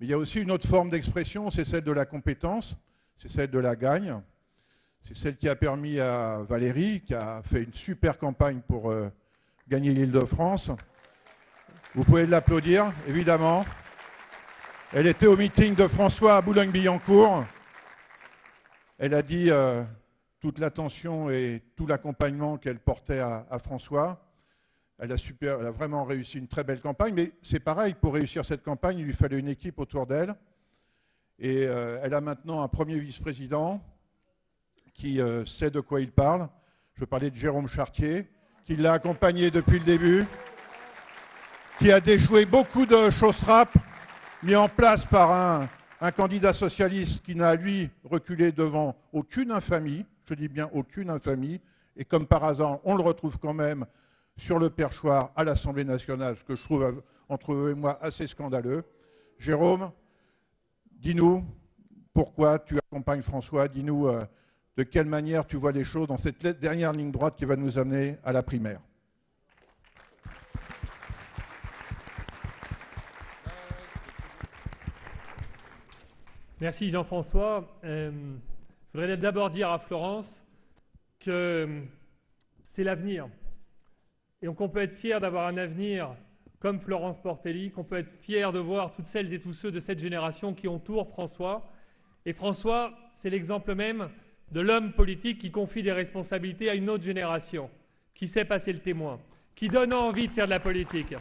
Mais il y a aussi une autre forme d'expression, c'est celle de la compétence, c'est celle de la gagne. C'est celle qui a permis à Valérie, qui a fait une super campagne pour gagner l'Île-de-France. Vous pouvez l'applaudir, évidemment. Elle était au meeting de François à Boulogne-Billancourt. Elle a dit toute l'attention et tout l'accompagnement qu'elle portait à François. Elle a vraiment réussi une très belle campagne, mais c'est pareil, pour réussir cette campagne, il lui fallait une équipe autour d'elle. Et elle a maintenant un premier vice-président qui sait de quoi il parle. Je veux parler de Jérôme Chartier, qui l'a accompagné depuis le début, qui a déjoué beaucoup de chausses-trapes mis en place par un candidat socialiste qui n'a, lui, reculé devant aucune infamie, je dis bien aucune infamie, et comme par hasard, on le retrouve quand même sur le perchoir à l'Assemblée nationale, ce que je trouve entre eux et moi assez scandaleux. Jérôme, dis-nous pourquoi tu accompagnes François, dis-nous de quelle manière tu vois les choses dans cette dernière ligne droite qui va nous amener à la primaire. Merci Jean-François. Je voudrais d'abord dire à Florence que c'est l'avenir. Et qu'on peut être fier d'avoir un avenir comme Florence Portelli, qu'on peut être fier de voir toutes celles et tous ceux de cette génération qui entourent François. Et François, c'est l'exemple même de l'homme politique qui confie des responsabilités à une autre génération, qui sait passer le témoin, qui donne envie de faire de la politique.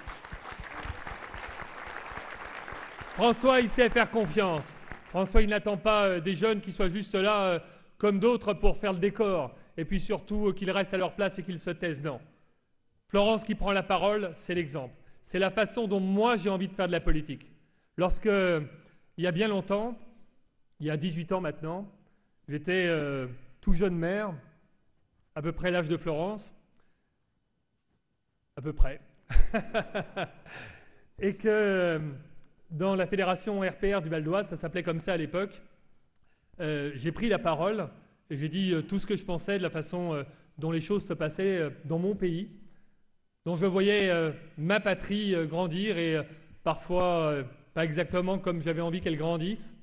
François, il sait faire confiance. François, il n'attend pas des jeunes qui soient juste là comme d'autres pour faire le décor. Et puis surtout qu'ils restent à leur place et qu'ils se taisent. Non. Florence qui prend la parole, c'est l'exemple. C'est la façon dont moi j'ai envie de faire de la politique. Lorsque, il y a bien longtemps, il y a 18 ans maintenant, j'étais tout jeune maire, à peu près l'âge de Florence, à peu près, et que dans la fédération RPR du Val d'Oise, ça s'appelait comme ça à l'époque, j'ai pris la parole et j'ai dit tout ce que je pensais de la façon dont les choses se passaient dans mon pays, dont je voyais ma patrie grandir et parfois pas exactement comme j'avais envie qu'elle grandisse,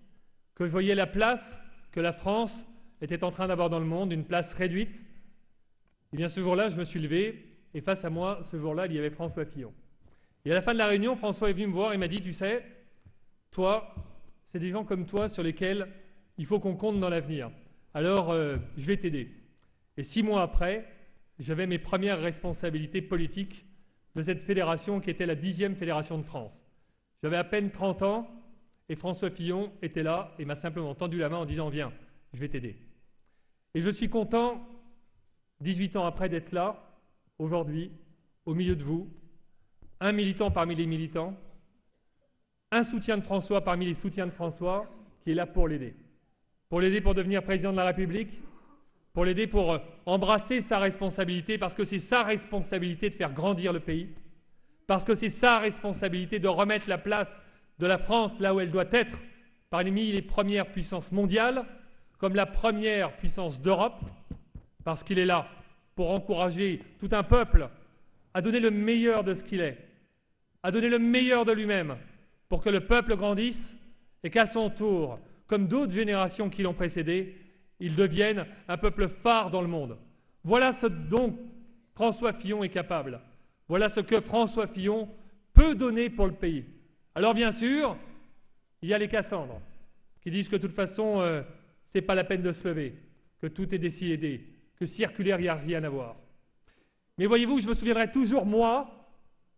que je voyais la place que la France était en train d'avoir dans le monde, une place réduite. Et bien ce jour-là, je me suis levé et face à moi, ce jour-là, il y avait François Fillon. Et à la fin de la réunion, François est venu me voir et m'a dit, tu sais, toi, c'est des gens comme toi sur lesquels il faut qu'on compte dans l'avenir. Alors, je vais t'aider. Et 6 mois après, j'avais mes premières responsabilités politiques de cette fédération qui était la 10e fédération de France. J'avais à peine 30 ans et François Fillon était là et m'a simplement tendu la main en disant « Viens, je vais t'aider ». Et je suis content, 18 ans après, d'être là, aujourd'hui, au milieu de vous, un militant parmi les militants, un soutien de François parmi les soutiens de François, qui est là pour l'aider. Pour l'aider pour devenir président de la République, pour l'aider pour embrasser sa responsabilité, parce que c'est sa responsabilité de faire grandir le pays, parce que c'est sa responsabilité de remettre la place de la France là où elle doit être, parmi les premières puissances mondiales, comme la première puissance d'Europe, parce qu'il est là pour encourager tout un peuple à donner le meilleur de ce qu'il est, à donner le meilleur de lui-même, pour que le peuple grandisse et qu'à son tour, comme d'autres générations qui l'ont précédé, ils deviennent un peuple phare dans le monde. Voilà ce dont François Fillon est capable. Voilà ce que François Fillon peut donner pour le pays. Alors bien sûr, il y a les Cassandres qui disent que de toute façon, ce n'est pas la peine de se lever, que tout est décidé, que circulaire, il n'y a rien à voir. Mais voyez-vous, je me souviendrai toujours, moi,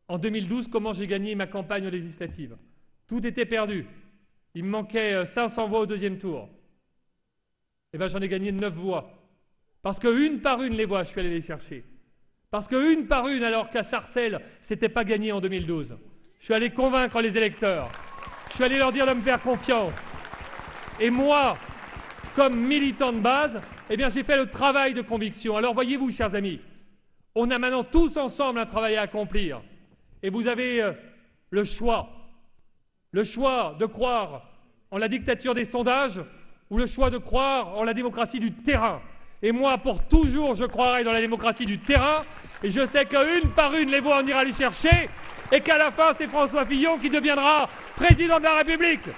en 2012, comment j'ai gagné ma campagne législative. Tout était perdu. Il me manquait 500 voix au 2e tour. Eh bien, j'en ai gagné 9 voix. Parce que une par une, les voix, je suis allé les chercher. Parce que une par une, alors qu'à Sarcelles, ce n'était pas gagné en 2012. Je suis allé convaincre les électeurs. Je suis allé leur dire de me faire confiance. Et moi, comme militant de base, eh bien, j'ai fait le travail de conviction. Alors, voyez-vous, chers amis, on a maintenant tous ensemble un travail à accomplir. Et vous avez le choix de croire en la dictature des sondages ou le choix de croire en la démocratie du terrain. Et moi, pour toujours, je croirai dans la démocratie du terrain. Et je sais qu'une par une, les voix, on ira les chercher. Et qu'à la fin, c'est François Fillon qui deviendra président de la République.